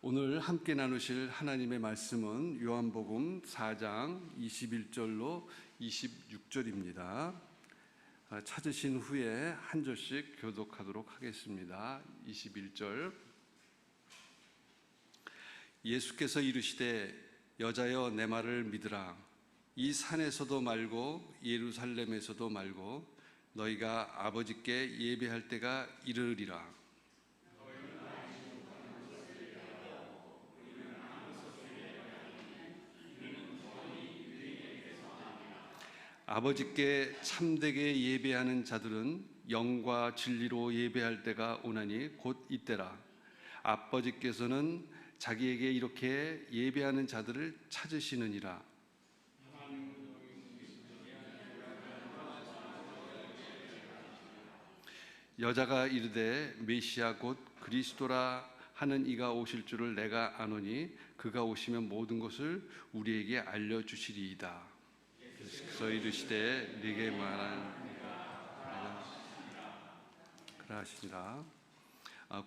오늘 함께 나누실 하나님의 말씀은 요한복음 4장 21절로 26절입니다. 찾으신 후에 한 절씩 교독하도록 하겠습니다. 21절. 예수께서 이르시되 여자여 내 말을 믿으라. 이 산에서도 말고 예루살렘에서도 말고 너희가 아버지께 예배할 때가 이르리라. 아버지께 참되게 예배하는 자들은 영과 진리로 예배할 때가 오나니 곧 이때라. 아버지께서는 자기에게 이렇게 예배하는 자들을 찾으시느니라. 여자가 이르되 메시아 곧 그리스도라 하는 이가 오실 줄을 내가 아노니 그가 오시면 모든 것을 우리에게 알려주시리이다. 그래서 이르시되 네게 말한 그라 하시니라.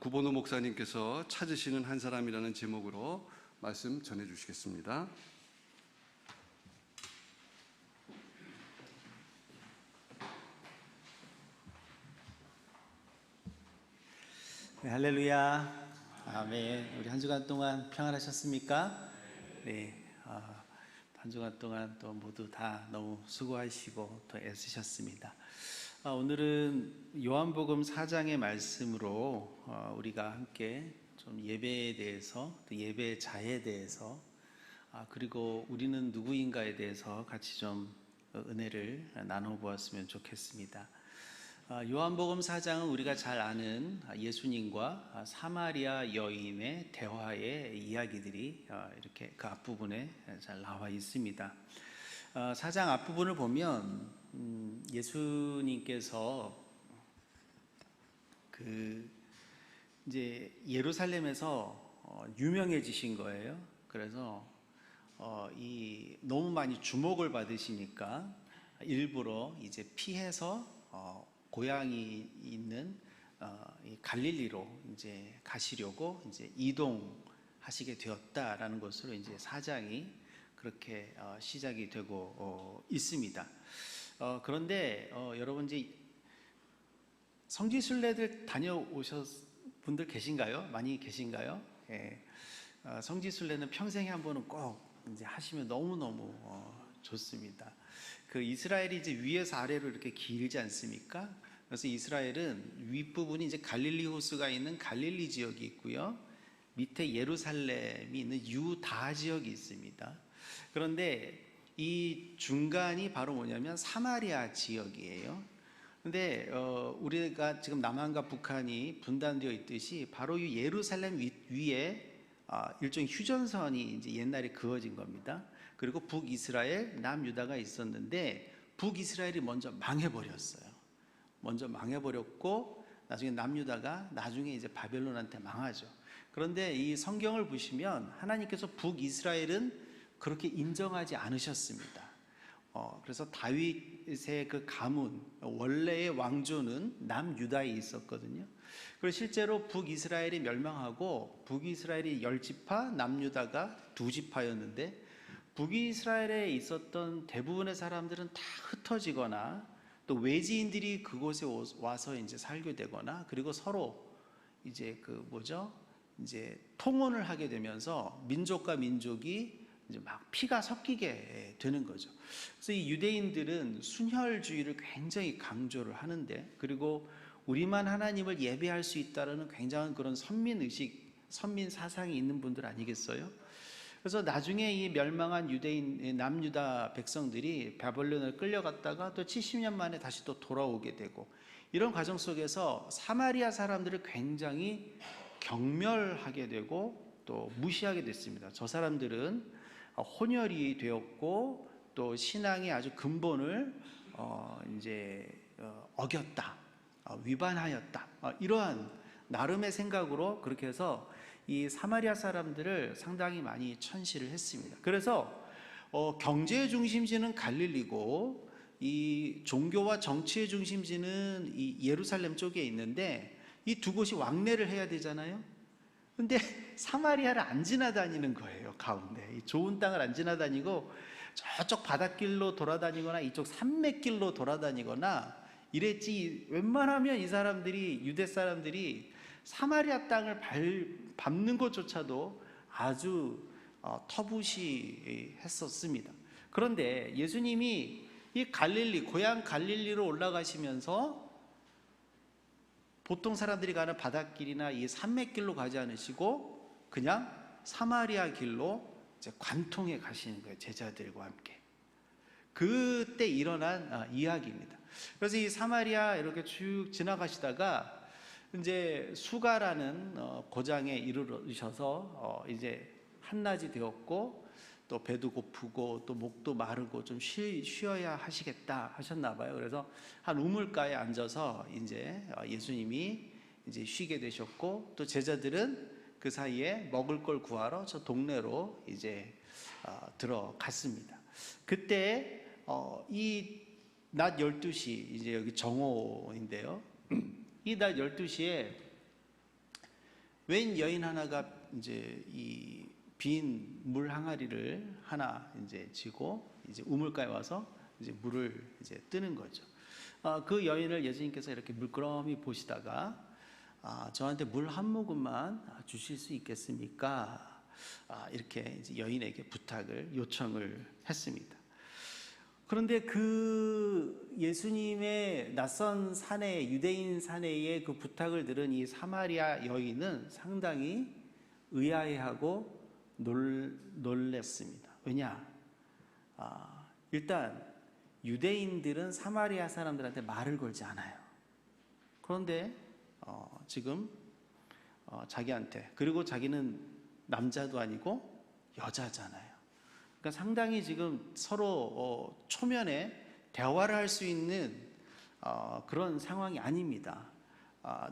구본호 목사님께서 찾으시는 한 사람이라는 제목으로 말씀 전해주시겠습니다. 네, 할렐루야, 아멘. 우리 한 주간 동안 평안하셨습니까? 네, 한 주간 동안 또 모두 다 너무 수고하시고 또 애쓰셨습니다. 오늘은 요한복음 4장의 말씀으로 우리가 함께 좀 예배에 대해서, 또 예배자에 대해서, 그리고 우리는 누구인가에 대해서 같이 좀 은혜를 나눠보았으면 좋겠습니다. 요한복음 4장은 우리가 잘 아는 예수님과 사마리아 여인의 대화의 이야기들이 이렇게 그 앞부분에 잘 나와 있습니다. 4장 앞부분을 보면 예수님께서 이제 예루살렘에서 유명해지신 거예요. 그래서 너무 많이 주목을 받으시니까 일부러 이제 피해서 고향이 있는 갈릴리로 이제 가시려고 이제 이동하시게 되었다라는 것으로 이제 4장이 그렇게 시작이 되고 있습니다. 그런데 여러분 이제 성지순례들 다녀오셨 분들 계신가요? 많이 계신가요? 예. 성지순례는 평생에 한 번은 꼭 이제 하시면 너무너무 좋습니다. 그 이스라엘이 이제 위에서 아래로 이렇게 길지 않습니까? 그래서 이스라엘은 윗부분이 이제 갈릴리 호수가 있는 갈릴리 지역이 있고요. 밑에 예루살렘이 있는 유다 지역이 있습니다. 그런데 이 중간이 바로 뭐냐면 사마리아 지역이에요. 근데 우리가 지금 남한과 북한이 분단되어 있듯이 바로 이 예루살렘 위에 일종의 휴전선이 이제 옛날에 그어진 겁니다. 그리고 북이스라엘, 남유다가 있었는데 북이스라엘이 먼저 망해버렸어요. 먼저 망해버렸고 나중에 남유다가 나중에 이제 바벨론한테 망하죠. 그런데 이 성경을 보시면 하나님께서 북이스라엘은 그렇게 인정하지 않으셨습니다. 그래서 다윗의 그 가문, 원래의 왕조는 남유다에 있었거든요. 그리고 실제로 북이스라엘이 멸망하고 북이스라엘이 10지파, 남유다가 2지파였는데 북이스라엘에 있었던 대부분의 사람들은 다 흩어지거나 또 외지인들이 그곳에 와서 이제 살게 되거나 그리고 서로 이제 이제 통혼을 하게 되면서 민족과 민족이 이제 막 피가 섞이게 되는 거죠. 그래서 이 유대인들은 순혈주의를 굉장히 강조를 하는데, 그리고 우리만 하나님을 예배할 수 있다라는 굉장한 그런 선민의식, 선민 사상이 있는 분들 아니겠어요? 그래서 나중에 이 멸망한 유대인 남유다 백성들이 바벨론을 끌려갔다가 또 70년 만에 다시 또 돌아오게 되고, 이런 과정 속에서 사마리아 사람들을 굉장히 경멸하게 되고 또 무시하게 됐습니다. 저 사람들은 혼혈이 되었고 또 신앙의 아주 근본을 어겼다, 위반하였다, 이러한 나름의 생각으로 그렇게 해서 이 사마리아 사람들을 상당히 많이 천시를 했습니다. 그래서 경제의 중심지는 갈릴리고 이 종교와 정치의 중심지는 이 예루살렘 쪽에 있는데 이 두 곳이 왕래를 해야 되잖아요. 근데 사마리아를 안 지나다니는 거예요. 가운데 이 좋은 땅을 안 지나다니고 저쪽 바닷길로 돌아다니거나 이쪽 산맥길로 돌아다니거나 이랬지. 웬만하면 이 사람들이, 유대 사람들이 사마리아 땅을 밟는 것조차도 아주 터부시했었습니다. 그런데 예수님이 이 갈릴리, 고향 갈릴리로 올라가시면서 보통 사람들이 가는 바닷길이나 이 산맥길로 가지 않으시고 그냥 사마리아 길로 이제 관통해 가시는 거예요. 제자들과 함께. 그때 일어난 이야기입니다. 그래서 이 사마리아 이렇게 쭉 지나가시다가 이제 수가라는 고장에 이르르셔서 이제 한낮이 되었고 또 배도 고프고 또 목도 마르고 좀 쉬어야 하시겠다 하셨나 봐요. 그래서 한 우물가에 앉아서 이제 예수님이 이제 쉬게 되셨고 또 제자들은 그 사이에 먹을 걸 구하러 저 동네로 이제 들어갔습니다. 그때 이 낮 12시 이제 여기 정오인데요. 이 낮 12시에 웬 여인 하나가 이제 이 빈 물 항아리를 하나 이제 쥐고 이제 우물가에 와서 이제 물을 이제 뜨는 거죠. 그 여인을 예수님께서 이렇게 물끄러미 보시다가 저한테 물 한 모금만 주실 수 있겠습니까? 이렇게 이제 여인에게 부탁을 요청을 했습니다. 그런데 그 예수님의 낯선 사내, 유대인 사내의 그 부탁을 들은 이 사마리아 여인은 상당히 의아해하고 놀랬습니다. 왜냐? 일단 유대인들은 사마리아 사람들한테 말을 걸지 않아요. 그런데 지금 자기한테, 그리고 자기는 남자도 아니고 여자잖아요. 그러니까 상당히 지금 서로 초면에 대화를 할 수 있는 그런 상황이 아닙니다.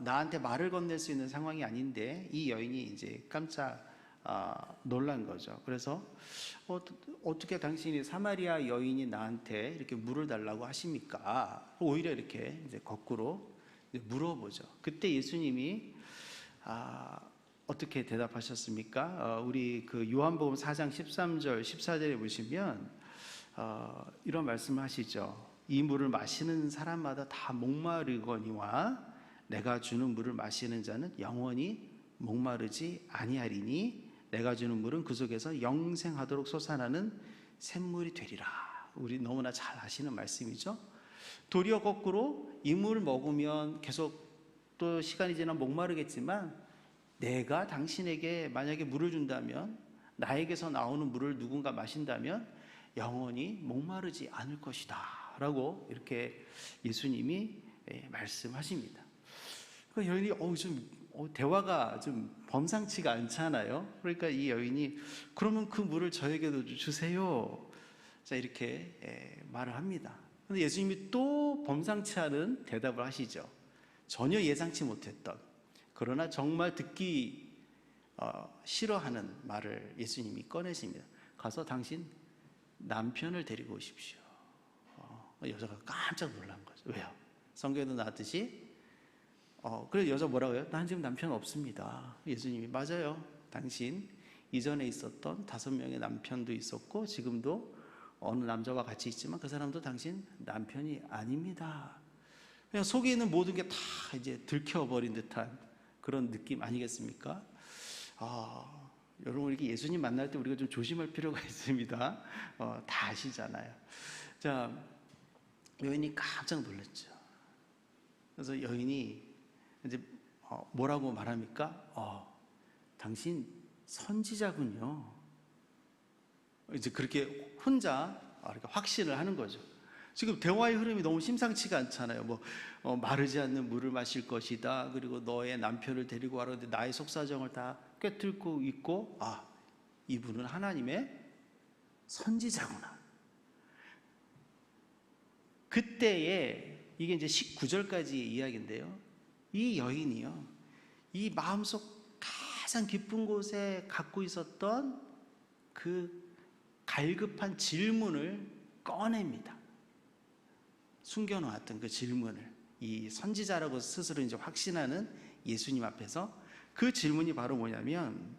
나한테 말을 건넬 수 있는 상황이 아닌데 이 여인이 이제 깜짝 놀란 거죠. 그래서 어떻게 당신이 사마리아 여인이 나한테 이렇게 물을 달라고 하십니까? 오히려 이렇게 이제 거꾸로 이제 물어보죠. 그때 예수님이 어떻게 대답하셨습니까? 우리 그 요한복음 4장 13절 14절에 보시면 이런 말씀을 하시죠. 이 물을 마시는 사람마다 다 목마르거니와 내가 주는 물을 마시는 자는 영원히 목마르지 아니하리니 내가 주는 물은 그 속에서 영생하도록 솟아나는 샘물이 되리라. 우리 너무나 잘 아시는 말씀이죠. 도리어 거꾸로 이 물 먹으면 계속 또 시간이 지나면 목마르겠지만 내가 당신에게 만약에 물을 준다면, 나에게서 나오는 물을 누군가 마신다면 영원히 목마르지 않을 것이다 라고 이렇게 예수님이 말씀하십니다. 그 여인이 대화가 좀 범상치가 않잖아요. 그러니까 이 여인이 그러면 그 물을 저에게도 주세요. 자, 이렇게 말을 합니다. 그런데 예수님이 또 범상치 않은 대답을 하시죠. 전혀 예상치 못했던, 그러나 정말 듣기 싫어하는 말을 예수님이 꺼내십니다. 가서 당신 남편을 데리고 오십시오. 여자가 깜짝 놀란 거죠. 왜요? 성경에도 나왔듯이 그래 여자 뭐라고요? 난 지금 남편 없습니다. 예수님이 맞아요. 당신 이전에 있었던 5명의 남편도 있었고 지금도 어느 남자와 같이 있지만 그 사람도 당신 남편이 아닙니다. 그냥 속에 있는 모든 게 다 이제 들켜버린 듯한 그런 느낌 아니겠습니까? 여러분 이렇게 예수님 만날 때 우리가 좀 조심할 필요가 있습니다. 다 아시잖아요. 자, 여인이 깜짝 놀랐죠. 그래서 여인이 이제 뭐라고 말합니까? 당신 선지자군요. 이제 그렇게 혼자 이렇게 확신을 하는 거죠. 지금 대화의 흐름이 너무 심상치가 않잖아요. 마르지 않는 물을 마실 것이다. 그리고 너의 남편을 데리고 와라. 근데 나의 속사정을 다 꿰뚫고 있고, 이분은 하나님의 선지자구나. 그때에 이게 이제 19절까지 이야기인데요. 이 여인이요, 이 마음속 가장 깊은 곳에 갖고 있었던 그 갈급한 질문을 꺼냅니다. 숨겨놓았던 그 질문을 이 선지자라고 스스로 이제 확신하는 예수님 앞에서 그 질문이 바로 뭐냐면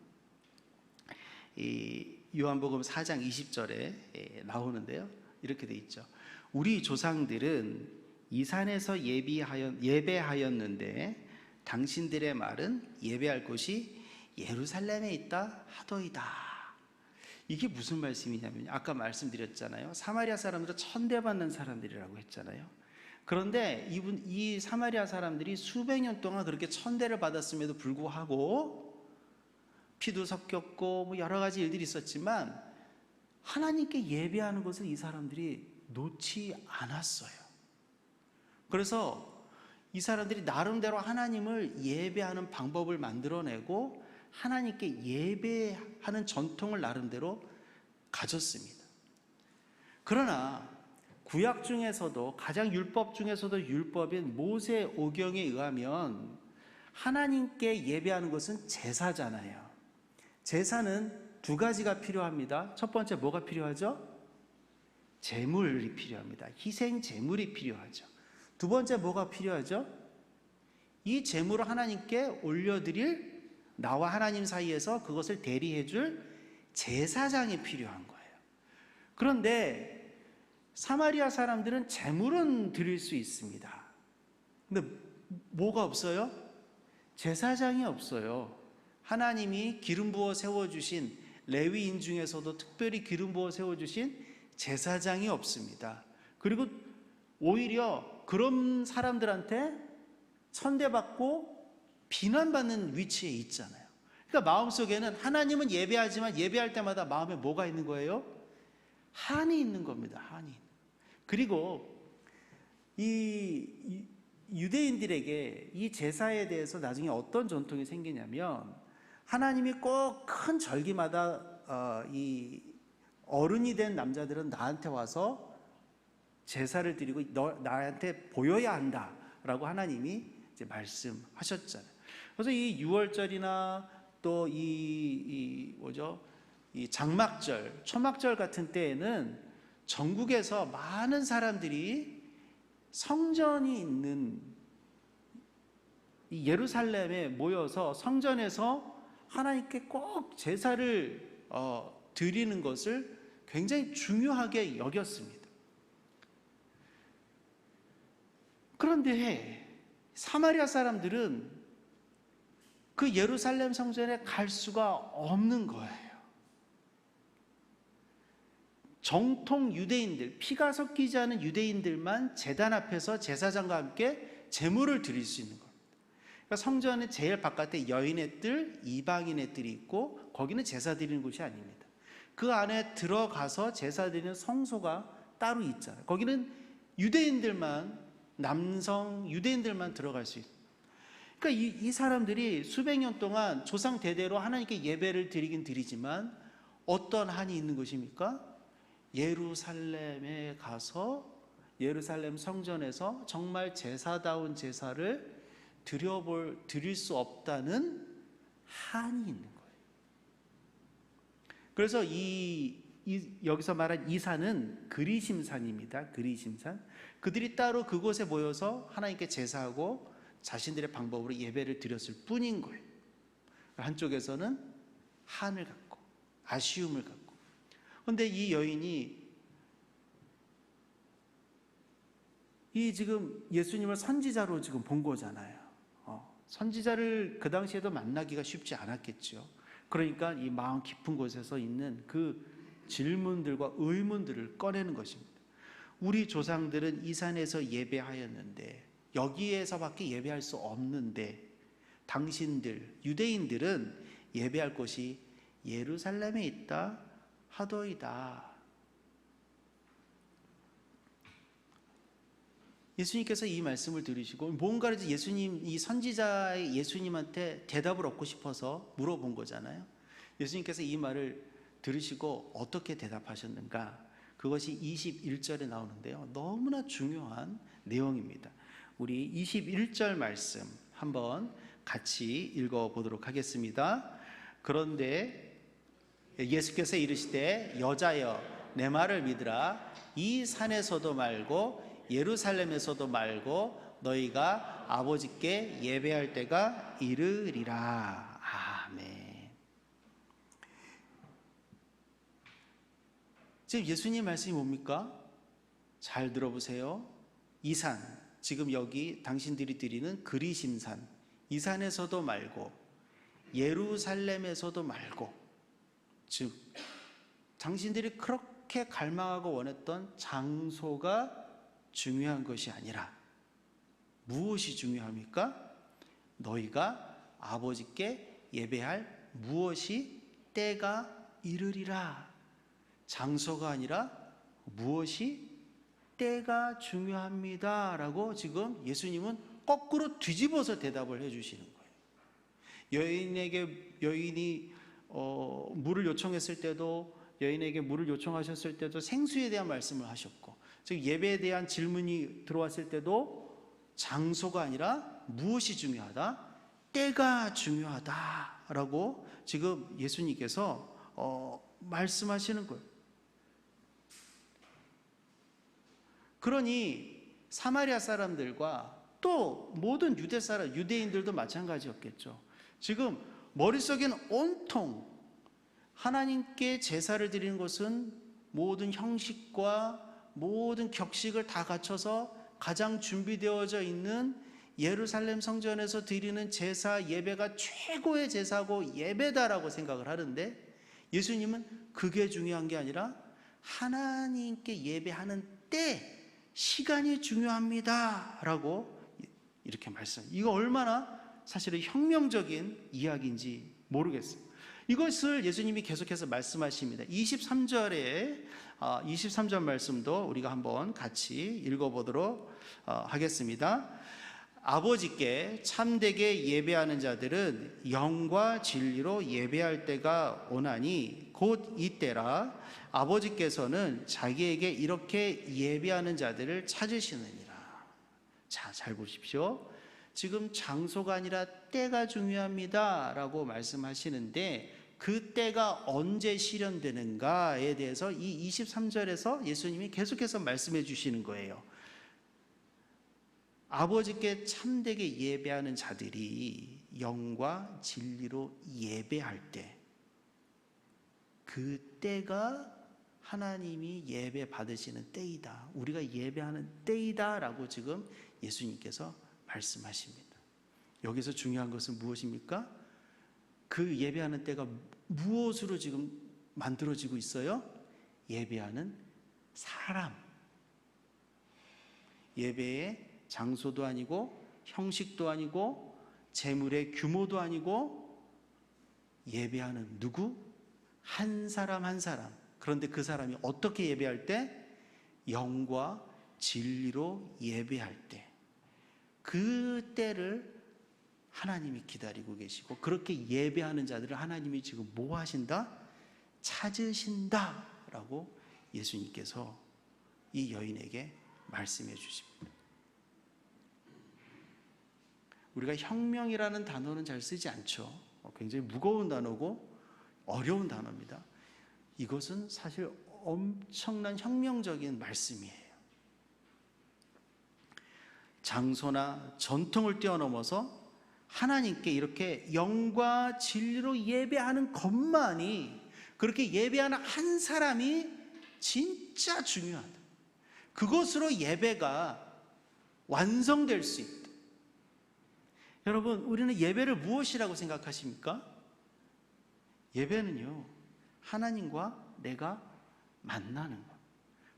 이 요한복음 4장 20절에 나오는데요. 이렇게 돼 있죠. 우리 조상들은 이 산에서 예배하였는데 당신들의 말은 예배할 곳이 예루살렘에 있다 하더이다. 이게 무슨 말씀이냐면 아까 말씀드렸잖아요. 사마리아 사람들은 천대받는 사람들이라고 했잖아요. 그런데 이 사마리아 사람들이 수백 년 동안 그렇게 천대를 받았음에도 불구하고 피도 섞였고 뭐 여러 가지 일들이 있었지만 하나님께 예배하는 것을 이 사람들이 놓지 않았어요. 그래서 이 사람들이 나름대로 하나님을 예배하는 방법을 만들어내고 하나님께 예배하는 전통을 나름대로 가졌습니다. 그러나 구약 중에서도 가장 율법 중에서도 율법인 모세 오경에 의하면 하나님께 예배하는 것은 제사잖아요. 제사는 두 가지가 필요합니다. 첫 번째 뭐가 필요하죠? 제물이 필요합니다. 희생 제물이 필요하죠. 두 번째 뭐가 필요하죠? 이 제물을 하나님께 올려드릴 나와 하나님 사이에서 그것을 대리해 줄 제사장이 필요한 거예요. 그런데 사마리아 사람들은 제물은 드릴 수 있습니다. 근데 뭐가 없어요? 제사장이 없어요. 하나님이 기름 부어 세워주신 레위인 중에서도 특별히 기름 부어 세워주신 제사장이 없습니다. 그리고 오히려 그런 사람들한테 천대받고 비난받는 위치에 있잖아요. 그러니까 마음속에는 하나님은 예배하지만 예배할 때마다 마음에 뭐가 있는 거예요? 한이 있는 겁니다. 한이. 그리고 이 유대인들에게 이 제사에 대해서 나중에 어떤 전통이 생기냐면 하나님이 꼭 큰 절기마다 이 어른이 된 남자들은 나한테 와서 제사를 드리고 나한테 보여야 한다라고 하나님이 이제 말씀하셨잖아요. 그래서 이 유월절이나 또 이 장막절, 초막절 같은 때에는 전국에서 많은 사람들이 성전이 있는 이 예루살렘에 모여서 성전에서 하나님께 꼭 제사를 드리는 것을 굉장히 중요하게 여겼습니다. 그런데 사마리아 사람들은 그 예루살렘 성전에 갈 수가 없는 거예요. 정통 유대인들, 피가 섞이지 않은 유대인들만 제단 앞에서 제사장과 함께 제물을 드릴 수 있는 겁니다. 그러니까 성전은 제일 바깥에 여인의 뜰, 이방인의 뜰이 있고 거기는 제사 드리는 곳이 아닙니다. 그 안에 들어가서 제사 드리는 성소가 따로 있잖아요. 거기는 유대인들만, 남성 유대인들만 들어갈 수 있어요. 그러니까 이 사람들이 수백 년 동안 조상 대대로 하나님께 예배를 드리긴 드리지만 어떤 한이 있는 것입니까? 예루살렘에 가서 예루살렘 성전에서 정말 제사다운 제사를 드릴 수 없다는 한이 있는 거예요. 그래서 여기서 말한 이 산은 그리심산입니다. 그리심산. 그들이 따로 그곳에 모여서 하나님께 제사하고 자신들의 방법으로 예배를 드렸을 뿐인 거예요. 한쪽에서는 한을 갖고 아쉬움을 갖고. 그런데 이 여인이 지금 예수님을 선지자로 지금 본 거잖아요. 선지자를 그 당시에도 만나기가 쉽지 않았겠죠. 그러니까 이 마음 깊은 곳에서 있는 그 질문들과 의문들을 꺼내는 것입니다. 우리 조상들은 이 산에서 예배하였는데 여기에서밖에 예배할 수 없는데 당신들 유대인들은 예배할 곳이 예루살렘에 있다 하더이다. 예수님께서 이 말씀을 들으시고 뭔가를 이 선지자의 예수님한테 대답을 얻고 싶어서 물어본 거잖아요. 예수님께서 이 말을 들으시고 어떻게 대답하셨는가? 그것이 21절에 나오는데요. 너무나 중요한 내용입니다. 우리 21절 말씀 한번 같이 읽어보도록 하겠습니다. 그런데 예수께서 이르시되 여자여 내 말을 믿으라. 이 산에서도 말고 예루살렘에서도 말고 너희가 아버지께 예배할 때가 이르리라. 아멘. 지금 예수님 말씀이 뭡니까? 잘 들어보세요. 이 산, 지금 여기 당신들이 드리는 그리심산, 이 산에서도 말고 예루살렘에서도 말고, 즉 당신들이 그렇게 갈망하고 원했던 장소가 중요한 것이 아니라 무엇이 중요합니까? 너희가 아버지께 예배할 무엇이 때가 이르리라. 장소가 아니라 무엇이 때가 중요합니다 라고 지금 예수님은 거꾸로 뒤집어서 대답을 해주시는 거예요. 여인이 물을 요청했을 때도, 여인에게 물을 요청하셨을 때도 생수에 대한 말씀을 하셨고, 즉 예배에 대한 질문이 들어왔을 때도 장소가 아니라 무엇이 중요하다? 때가 중요하다라고 지금 예수님께서 말씀하시는 거예요. 그러니 사마리아 사람들과 또 모든 유대인들도 마찬가지였겠죠. 지금 머릿속에는 온통 하나님께 제사를 드리는 것은 모든 형식과 모든 격식을 다 갖춰서 가장 준비되어져 있는 예루살렘 성전에서 드리는 제사 예배가 최고의 제사고 예배다라고 생각을 하는데, 예수님은 그게 중요한 게 아니라 하나님께 예배하는 때, 시간이 중요합니다 라고 이렇게 이거 얼마나 사실은 혁명적인 이야기인지 모르겠어요. 이것을 예수님이 계속해서 말씀하십니다. 23절 말씀도 우리가 한번 같이 읽어보도록 하겠습니다. 아버지께 참되게 예배하는 자들은 영과 진리로 예배할 때가 오나니 곧 이때라. 아버지께서는 자기에게 이렇게 예배하는 자들을 찾으시느니라. 자, 잘 보십시오. 지금 장소가 아니라 때가 중요합니다 라고 말씀하시는데, 그 때가 언제 실현되는가에 대해서 이 23절에서 예수님이 계속해서 말씀해 주시는 거예요. 아버지께 참되게 예배하는 자들이 영과 진리로 예배할 때, 그 때가 하나님이 예배 받으시는 때이다, 우리가 예배하는 때이다 라고 지금 예수님께서 말씀하십니다. 여기서 중요한 것은 무엇입니까? 그 예배하는 때가 무엇으로 지금 만들어지고 있어요? 예배하는 사람. 예배의 장소도 아니고 형식도 아니고 재물의 규모도 아니고, 예배하는 누구? 한 사람 한 사람. 그런데 그 사람이 어떻게 예배할 때? 영과 진리로 예배할 때. 그 때를 하나님이 기다리고 계시고, 그렇게 예배하는 자들을 하나님이 지금 뭐 하신다? 찾으신다 라고 예수님께서 이 여인에게 말씀해 주십니다. 우리가 혁명이라는 단어는 잘 쓰지 않죠. 굉장히 무거운 단어고 어려운 단어입니다. 이것은 사실 엄청난 혁명적인 말씀이에요. 장소나 전통을 뛰어넘어서 하나님께 이렇게 영과 진리로 예배하는 것만이, 그렇게 예배하는 한 사람이 진짜 중요하다. 그것으로 예배가 완성될 수 있다. 여러분, 우리는 예배를 무엇이라고 생각하십니까? 예배는요, 하나님과 내가 만나는 것,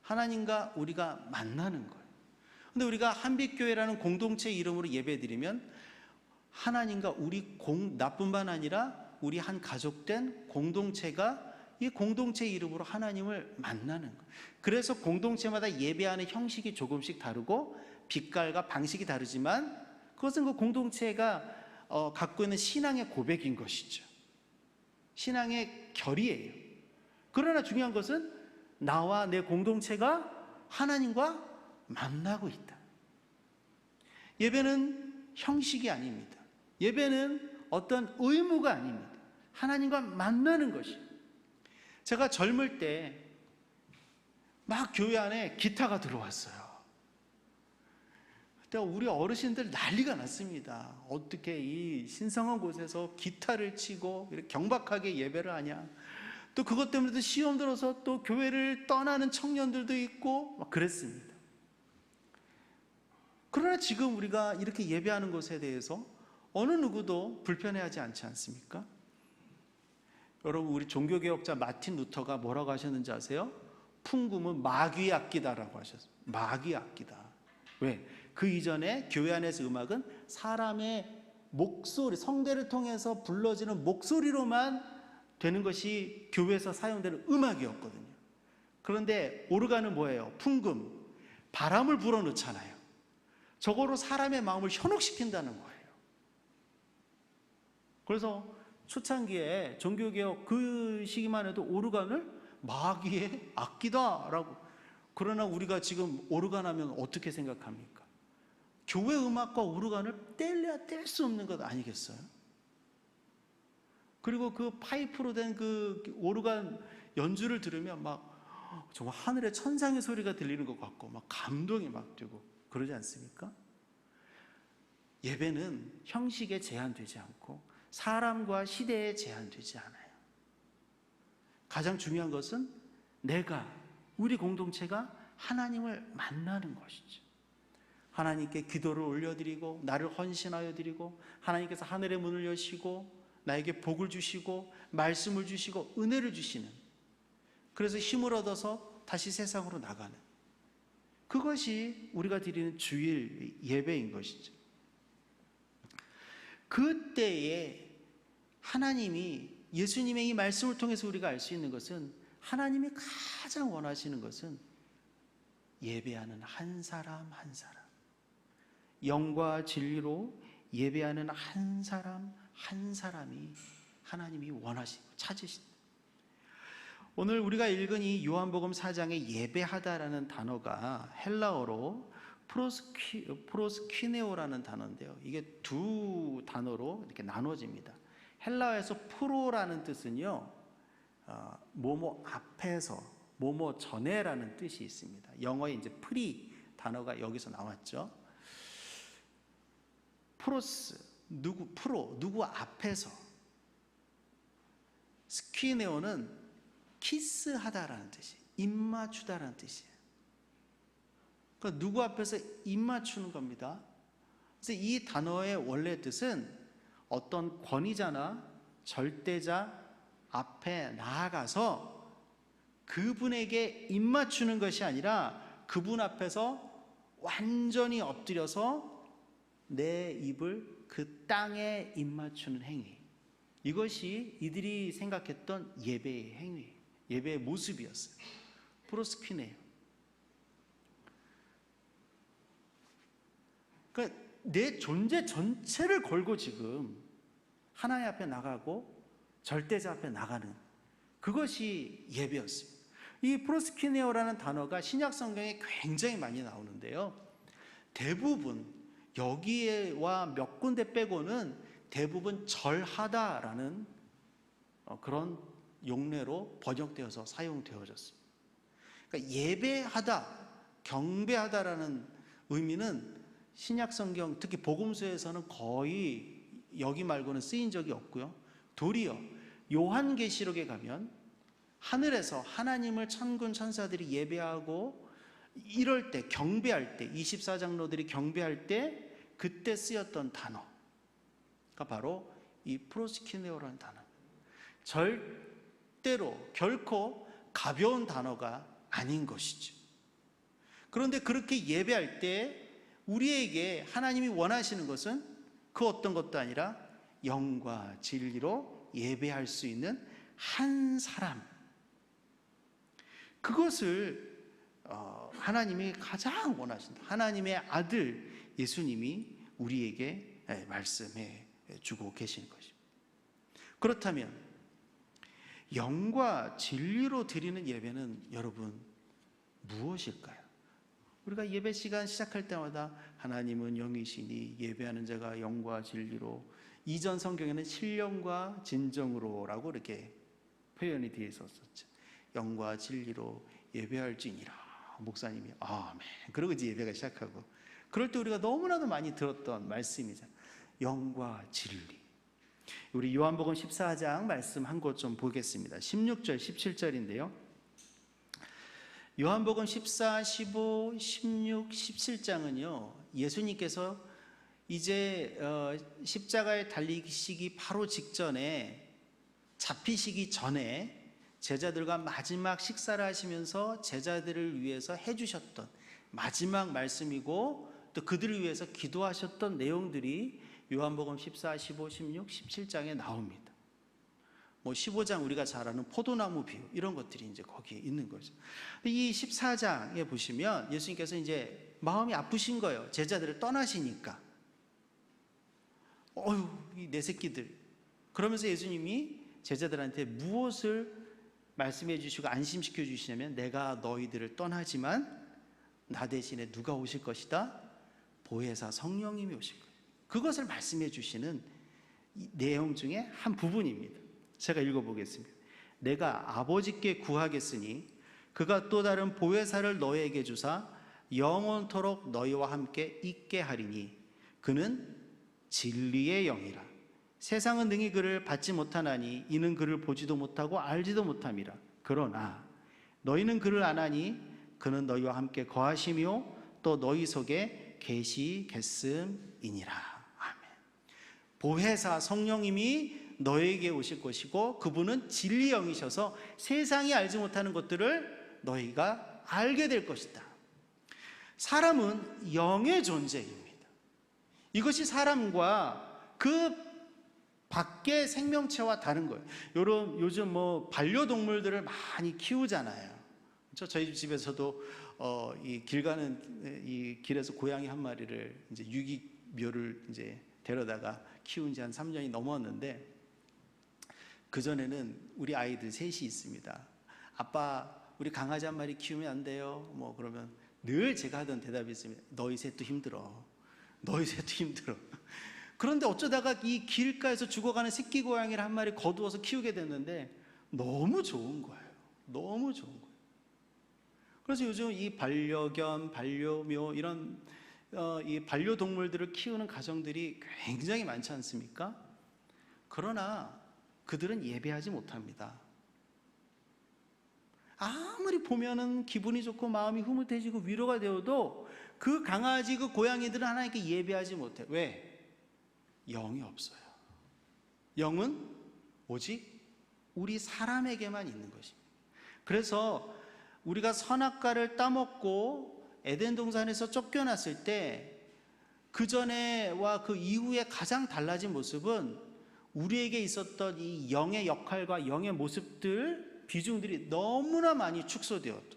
하나님과 우리가 만나는 거예요. 근데 우리가 한빛교회라는 공동체 이름으로 예배드리면 하나님과 우리 나뿐만 아니라 우리 한 가족된 공동체가 이 공동체 이름으로 하나님을 만나는 거예요. 그래서 공동체마다 예배하는 형식이 조금씩 다르고 빛깔과 방식이 다르지만, 그것은 그 공동체가 갖고 있는 신앙의 고백인 것이죠. 신앙의 결이에요. 그러나 중요한 것은 나와 내 공동체가 하나님과 만나고 있다. 예배는 형식이 아닙니다. 예배는 어떤 의무가 아닙니다. 하나님과 만나는 것이에요. 제가 젊을 때 막 교회 안에 기타가 들어왔어요. 그때 우리 어르신들 난리가 났습니다. 어떻게 이 신성한 곳에서 기타를 치고 이렇게 경박하게 예배를 하냐. 또 그것 때문에 또 시험 들어서 또 교회를 떠나는 청년들도 있고 막 그랬습니다. 그러나 지금 우리가 이렇게 예배하는 것에 대해서 어느 누구도 불편해하지 않지 않습니까? 여러분, 우리 종교개혁자 마틴 루터가 뭐라고 하셨는지 아세요? 풍금은 마귀의 악기다라고 하셨어요. 마귀의 악기다. 왜? 그 이전에 교회 안에서 음악은 사람의 목소리, 성대를 통해서 불러지는 목소리로만 되는 것이 교회에서 사용되는 음악이었거든요. 그런데 오르간은 뭐예요? 풍금, 바람을 불어넣잖아요. 저거로 사람의 마음을 현혹시킨다는 거예요. 그래서 초창기에 종교개혁 그 시기만 해도 오르간을 마귀의 악기다라고. 그러나 우리가 지금 오르간 하면 어떻게 생각합니까? 교회 음악과 오르간을 뗄래야 뗄 수 없는 것 아니겠어요? 그리고 그 파이프로 된 그 오르간 연주를 들으면 막 정말 하늘의 천상의 소리가 들리는 것 같고 막 감동이 막 되고 그러지 않습니까? 예배는 형식에 제한되지 않고 사람과 시대에 제한되지 않아요. 가장 중요한 것은 우리 공동체가 하나님을 만나는 것이죠. 하나님께 기도를 올려드리고 나를 헌신하여 드리고 하나님께서 하늘의 문을 여시고 나에게 복을 주시고 말씀을 주시고 은혜를 주시는, 그래서 힘을 얻어서 다시 세상으로 나가는, 그것이 우리가 드리는 주일 예배인 것이죠. 그때에 하나님이, 예수님의 이 말씀을 통해서 우리가 알 수 있는 것은, 하나님이 가장 원하시는 것은 예배하는 한 사람 한 사람, 영과 진리로 예배하는 한 사람 한 사람이 하나님이 원하시고 찾으신다. 오늘 우리가 읽은 이 요한복음 4장의 예배하다라는 단어가 헬라어로 프로스키네오라는 단어인데요. 이게 두 단어로 이렇게 나눠집니다. 헬라어에서 프로라는 뜻은요, 뭐뭐 앞에서, 뭐뭐 전에라는 뜻이 있습니다. 영어에 이제 프리 단어가 여기서 나왔죠. 프로스, 누구 앞에서. 스키네오는 키스하다라는 뜻이, 입맞추다라는 뜻이에요. 그러니까 누구 앞에서 입맞추는 겁니다. 그래서 이 단어의 원래 뜻은 어떤 권위자나 절대자 앞에 나아가서 그분에게 입맞추는 것이 아니라 그분 앞에서 완전히 엎드려서 내 입을 그 땅에 입맞추는 행위, 이것이 이들이 생각했던 예배의 행위, 예배의 모습이었어요. 프로스키네요. 그러니까 내 존재 전체를 걸고 지금 하나님 앞에 나가고 절대자 앞에 나가는, 그것이 예배였습니다. 이 프로스키네오라는 단어가 신약 성경에 굉장히 많이 나오는데요, 대부분 여기에와 몇 군데 빼고는 대부분 절하다라는 그런 용례로 번역되어서 사용되어졌습니다. 그러니까 예배하다, 경배하다라는 의미는 신약 성경, 특히 복음서에서는 거의 여기 말고는 쓰인 적이 없고요. 도리어 요한계시록에 가면 하늘에서 하나님을 천군 천사들이 예배하고 이럴 때, 경배할 때, 24장로들이 경배할 때 그때 쓰였던 단어가 바로 이 프로스키네오라는 단어. 절대로 결코 가벼운 단어가 아닌 것이죠. 그런데 그렇게 예배할 때 우리에게 하나님이 원하시는 것은 그 어떤 것도 아니라 영과 진리로 예배할 수 있는 한 사람, 그것을 하나님이 가장 원하신다. 하나님의 아들 예수님이 우리에게 말씀해 주고 계시는 것입니다. 그렇다면 영과 진리로 드리는 예배는 여러분 무엇일까요? 우리가 예배 시간 시작할 때마다 하나님은 영이시니 예배하는 자가 영과 진리로, 이전 성경에는 신령과 진정으로라고 이렇게 표현이 되어 있었죠. 영과 진리로 예배할지니라. 목사님이 아멘, 그러고 이제 예배가 시작하고, 그럴 때 우리가 너무나도 많이 들었던 말씀이잖아요. 영과 진리. 우리 요한복음 14장 말씀 한 곳 좀 보겠습니다. 16절, 17절인데요. 요한복음 14, 15, 16, 17장은요. 예수님께서 이제 십자가에 달리시기 바로 직전에, 잡히시기 전에 제자들과 마지막 식사를 하시면서 제자들을 위해서 해주셨던 마지막 말씀이고, 또 그들을 위해서 기도하셨던 내용들이 요한복음 14, 15, 16, 17장에 나옵니다. 뭐 15장 우리가 잘 아는 포도나무 비유, 이런 것들이 이제 거기에 있는 거죠. 이 14장에 보시면 예수님께서 이제 마음이 아프신 거예요. 제자들을 떠나시니까. 어휴, 이 내 새끼들. 그러면서 예수님이 제자들한테 무엇을 말씀해 주시고 안심시켜 주시냐면, 내가 너희들을 떠나지만 나 대신에 누가 오실 것이다? 보혜사 성령님이 오실 거예요. 그것을 말씀해 주시는 내용 중에 한 부분입니다. 제가 읽어보겠습니다. 내가 아버지께 구하겠으니 그가 또 다른 보혜사를 너희에게 주사 영원토록 너희와 함께 있게 하리니 그는 진리의 영이라. 세상은 능히 그를 받지 못하나니 이는 그를 보지도 못하고 알지도 못함이라. 그러나 너희는 그를 아나니 그는 너희와 함께 거하시며 또 너희 속에 계시겠음이니라. 보혜사 성령님이 너에게 오실 것이고, 그분은 진리 영이셔서 세상이 알지 못하는 것들을 너희가 알게 될 것이다. 사람은 영의 존재입니다. 이것이 사람과 그 밖의 생명체와 다른 거예요. 요즘 뭐 반려동물들을 많이 키우잖아요. 저희 집에서도 이 길 가는 이 길에서 고양이 한 마리를 이제 유기묘를 이제 데려다가 키운 지 한 3년이 넘었는데, 그전에는 우리 아이들 셋이 있습니다. 아빠, 우리 강아지 한 마리 키우면 안 돼요? 뭐 그러면 늘 제가 하던 대답이 있습니다. 너희 셋도 힘들어. 너희 셋도 힘들어. 그런데 어쩌다가 이 길가에서 죽어가는 새끼 고양이를 한 마리 거두어서 키우게 됐는데 너무 좋은 거예요. 너무 좋은 거예요. 그래서 요즘 이 반려견, 반려묘 이런 이 반려동물들을 키우는 가정들이 굉장히 많지 않습니까? 그러나 그들은 예배하지 못합니다. 아무리 보면은 기분이 좋고 마음이 흐뭇해지고 위로가 되어도 그 강아지, 그 고양이들은 하나님께 예배하지 못해요. 왜? 영이 없어요. 영은 오직 우리 사람에게만 있는 것입니다. 그래서 우리가 선악과를 따먹고 에덴 동산에서 쫓겨났을 때 그 전에와 그 이후에 가장 달라진 모습은 우리에게 있었던 이 영의 역할과 영의 모습들, 비중들이 너무나 많이 축소되었다.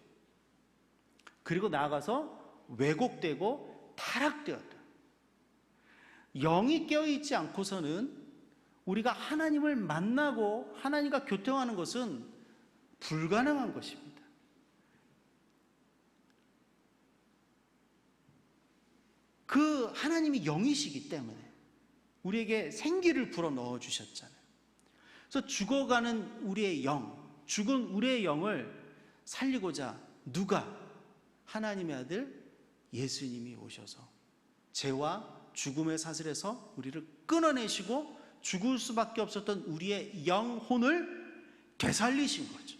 그리고 나아가서 왜곡되고 타락되었다. 영이 깨어있지 않고서는 우리가 하나님을 만나고 하나님과 교통하는 것은 불가능한 것입니다. 그 하나님이 영이시기 때문에 우리에게 생기를 불어 넣어 주셨잖아요. 그래서 죽어가는 우리의 영, 죽은 우리의 영을 살리고자 누가? 하나님의 아들 예수님이 오셔서 죄와 죽음의 사슬에서 우리를 끊어내시고 죽을 수밖에 없었던 우리의 영혼을 되살리신 거죠.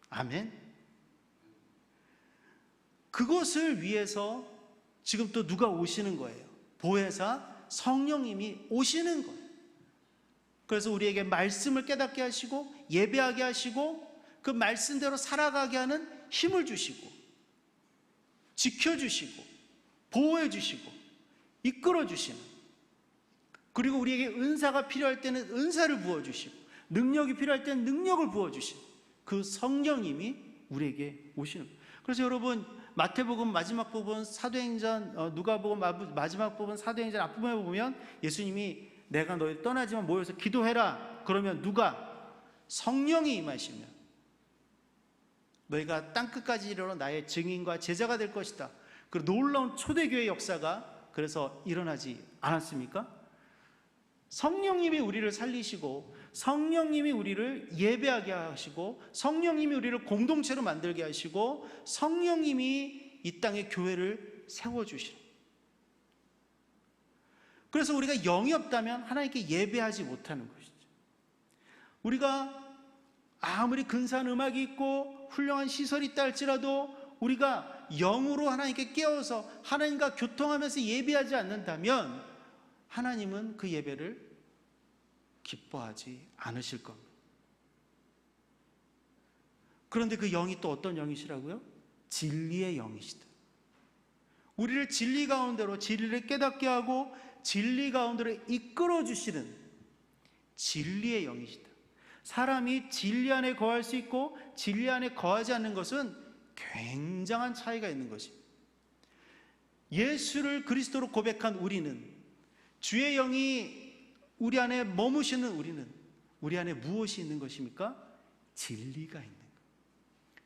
아멘. 그것을 위해서 지금 또 누가 오시는 거예요? 보혜사 성령님이 오시는 거예요. 그래서 우리에게 말씀을 깨닫게 하시고 예배하게 하시고 그 말씀대로 살아가게 하는 힘을 주시고 지켜주시고 보호해 주시고 이끌어 주시는, 그리고 우리에게 은사가 필요할 때는 은사를 부어주시고 능력이 필요할 때는 능력을 부어주시는 그 성령님이 우리에게 오시는 거예요. 그래서 여러분, 마태복음 마지막 부분, 사도행전 누가복음 마지막 부분, 사도행전 앞부분에 보면 예수님이 내가 너희 떠나지만 모여서 기도해라. 그러면 누가? 성령이 임하시면 너희가 땅끝까지 이르러 나의 증인과 제자가 될 것이다. 그 놀라운 초대교회 역사가 그래서 일어나지 않았습니까? 성령님이 우리를 살리시고 성령님이 우리를 예배하게 하시고 성령님이 우리를 공동체로 만들게 하시고 성령님이 이 땅에 교회를 세워주시는, 그래서 우리가 영이 없다면 하나님께 예배하지 못하는 것이죠. 우리가 아무리 근사한 음악이 있고 훌륭한 시설이 있다 할지라도 우리가 영으로 하나님께 깨어서 하나님과 교통하면서 예배하지 않는다면 하나님은 그 예배를 기뻐하지 않으실 겁니다. 그런데 그 영이 또 어떤 영이시라고요? 진리의 영이시다. 우리를 진리 가운데로, 진리를 깨닫게 하고 진리 가운데로 이끌어 주시는 진리의 영이시다. 사람이 진리 안에 거할 수 있고 진리 안에 거하지 않는 것은 굉장한 차이가 있는 것입니다. 예수를 그리스도로 고백한 우리는, 주의 영이 우리 안에 머무시는 우리는 우리 안에 무엇이 있는 것입니까? 진리가 있는 것.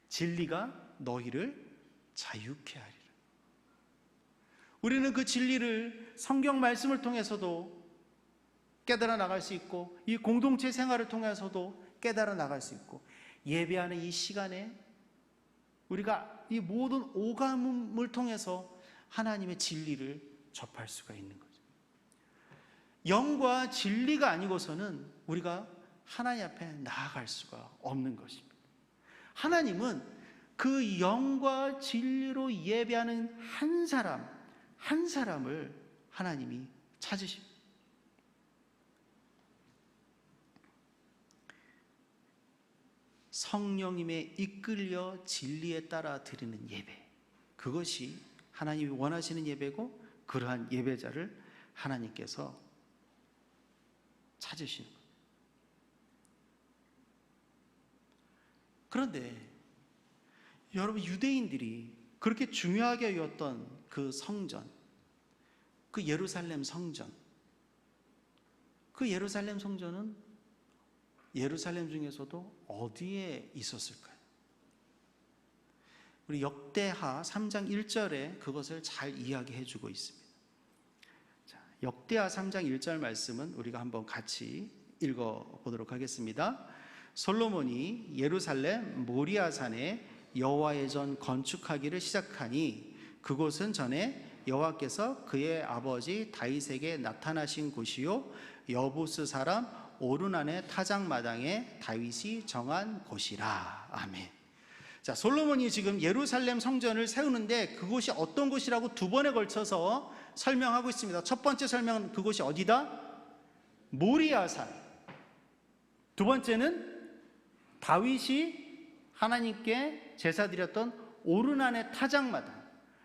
진리가 너희를 자유케 하리라. 우리는 그 진리를 성경 말씀을 통해서도 깨달아 나갈 수 있고, 이 공동체 생활을 통해서도 깨달아 나갈 수 있고, 예배하는 이 시간에 우리가 이 모든 오감을 통해서 하나님의 진리를 접할 수가 있는 거죠. 영과 진리가 아니고서는 우리가 하나님 앞에 나아갈 수가 없는 것입니다. 하나님은 그 영과 진리로 예배하는 한 사람, 한 사람을 하나님이 찾으십니다. 성령님에 이끌려 진리에 따라 드리는 예배, 그것이 하나님이 원하시는 예배고, 그러한 예배자를 하나님께서 찾으시는 거예요. 그런데 여러분, 유대인들이 그렇게 중요하게 여겼던 그 성전, 그 예루살렘 성전, 그 예루살렘 성전은 예루살렘 중에서도 어디에 있었을까요? 우리 역대하 3장 1절에 그것을 잘 이야기해 주고 있습니다. 자, 역대하 3장 1절 말씀은 우리가 한번 같이 읽어보도록 하겠습니다. 솔로몬이 예루살렘 모리아산에 여호와의 전 건축하기를 시작하니 그곳은 전에 여호와께서 그의 아버지 다윗에게 나타나신 곳이요 여부스 사람 오르난의 타작마당에 다윗이 정한 곳이라. 아멘. 자, 솔로몬이 지금 예루살렘 성전을 세우는데 그곳이 어떤 곳이라고 두 번에 걸쳐서 설명하고 있습니다. 첫 번째 설명은 그곳이 어디다? 모리아산. 두 번째는 다윗이 하나님께 제사 드렸던 오르난의 타작마당.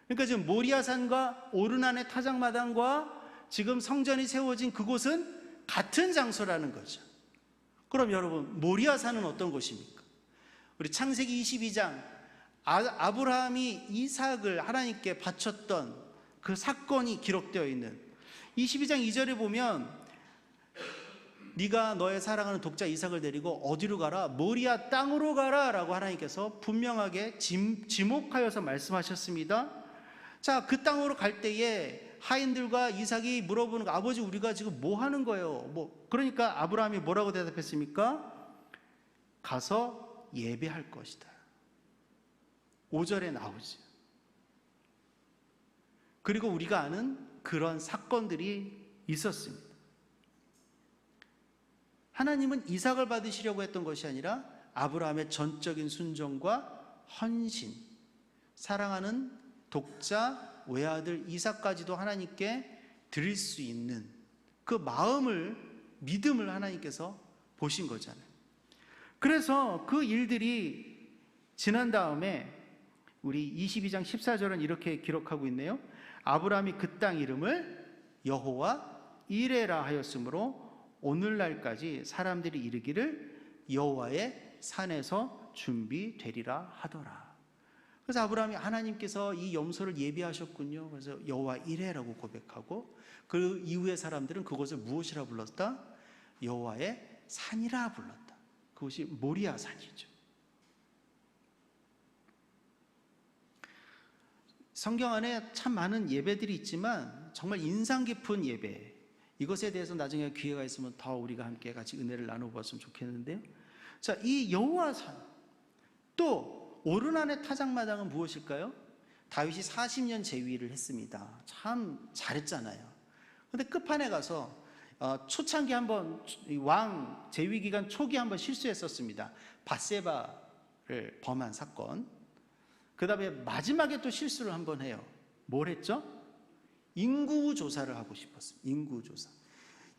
그러니까 지금 모리아산과 오르난의 타작마당과 지금 성전이 세워진 그곳은 같은 장소라는 거죠. 그럼 여러분, 모리아산은 어떤 곳입니까? 우리 창세기 22장 아브라함이 이삭을 하나님께 바쳤던 그 사건이 기록되어 있는 22장 2절에 보면 네가 너의 사랑하는 독자 이삭을 데리고 어디로 가라? 모리아 땅으로 가라 라고 하나님께서 분명하게 지목하여서 말씀하셨습니다. 자, 그 땅으로 갈 때에 하인들과 이삭이 물어보는 거, 아버지 우리가 지금 뭐 하는 거예요? 그러니까 아브라함이 뭐라고 대답했습니까? 가서 예배할 것이다. 5절에 나오지. 그리고 우리가 아는 그런 사건들이 있었습니다. 하나님은 이삭을 받으시려고 했던 것이 아니라 아브라함의 전적인 순종과 헌신, 사랑하는 독자 외아들 이삭까지도 하나님께 드릴 수 있는 그 마음을, 믿음을 하나님께서 보신 거잖아요. 그래서 그 일들이 지난 다음에 우리 22장 14절은 이렇게 기록하고 있네요. 아브라함이 그 땅 이름을 여호와 이레라 하였으므로 오늘날까지 사람들이 이르기를 여호와의 산에서 준비되리라 하더라. 그래서 아브라함이 하나님께서 이 염소를 예비하셨군요. 그래서 여호와 이레라고 고백하고, 그 이후의 사람들은 그것을 무엇이라 불렀다? 여호와의 산이라 불렀다. 그것이 모리아 산이죠. 성경 안에 참 많은 예배들이 있지만 정말 인상 깊은 예배, 이것에 대해서 나중에 기회가 있으면 더 우리가 함께 같이 은혜를 나눠보았으면 좋겠는데요. 자, 이 여호와 산, 또 오르난의 타작마당은 무엇일까요? 다윗이 40년 제위를 했습니다. 참 잘했잖아요. 근데 끝판에 가서 초창기 한번 왕 재위 기간 초기 한번 실수했었습니다. 밧세바를 범한 사건. 그다음에 마지막에 또 실수를 한번 해요. 뭘 했죠? 인구 조사를 하고 싶었습니다. 인구 조사.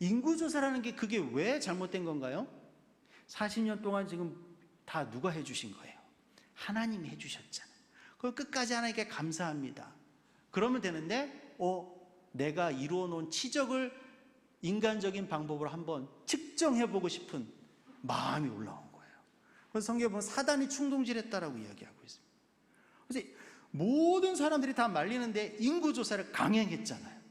인구 조사라는 게 그게 왜 잘못된 건가요? 40년 동안 지금 다 누가 해주신 거예요? 하나님이 해주셨잖아요. 그걸 끝까지 하나님께 감사합니다. 그러면 되는데, 내가 이루어 놓은 치적을 인간적인 방법으로 한번 측정해보고 싶은 마음이 올라온 거예요. 그래서 성경에 보면 사단이 충동질했다라고 이야기하고 있습니다. 그래서 모든 사람들이 다 말리는데 인구조사를 강행했잖아요.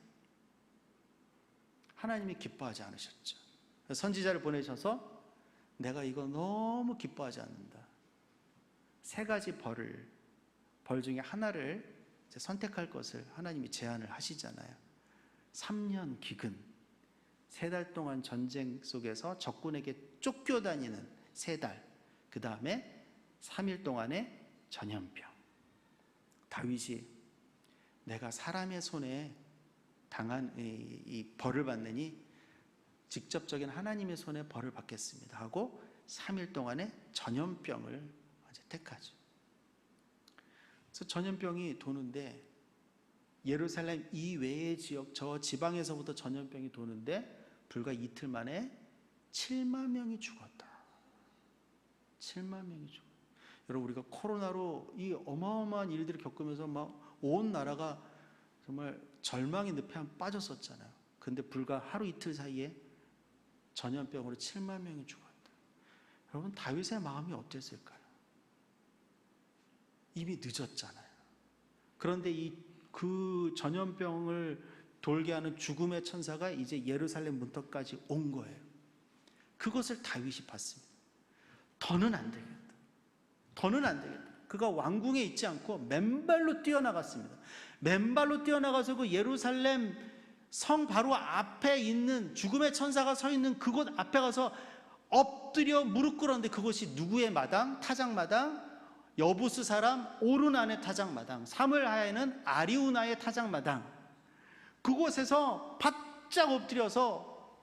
하나님이 기뻐하지 않으셨죠. 선지자를 보내셔서 내가 이거 너무 기뻐하지 않는다. 3가지 벌 중에 하나를 선택할 것을 하나님이 제안을 하시잖아요. 3년 기근, 3달 동안 전쟁 속에서 적군에게 쫓겨다니는 3달, 그 다음에 3일 동안의 전염병. 다윗이 내가 사람의 손에 당한 이 벌을 받느니 직접적인 하나님의 손에 벌을 받겠습니다 하고 3일 동안의 전염병을 택하죠. 그래서 전염병이 도는데 예루살렘 이외의 지역 저 지방에서부터 전염병이 도는데 불과 이틀 만에 7만 명이 죽었다. 7만 명이 죽었다. 여러분 우리가 코로나로 이 어마어마한 일들을 겪으면서 막 온 나라가 정말 절망의 늪에 한 빠졌었잖아요. 근데 불과 하루 이틀 사이에 전염병으로 7만 명이 죽었다. 여러분 다윗의 마음이 어땠을까요? 이미 늦었잖아요. 그런데 그 전염병을 돌게 하는 죽음의 천사가 이제 예루살렘 문턱까지 온 거예요. 그것을 다윗이 봤습니다. 더는 안 되겠다. 더는 안 되겠다. 그가 왕궁에 있지 않고 맨발로 뛰어나갔습니다. 맨발로 뛰어나가서 그 예루살렘 성 바로 앞에 있는 죽음의 천사가 서 있는 그곳 앞에 가서 엎드려 무릎 꿇었는데 그것이 누구의 마당? 타작마당? 여부스 사람 오르난의 타작마당, 사물하에는 아리우나의 타작마당. 그곳에서 바짝 엎드려서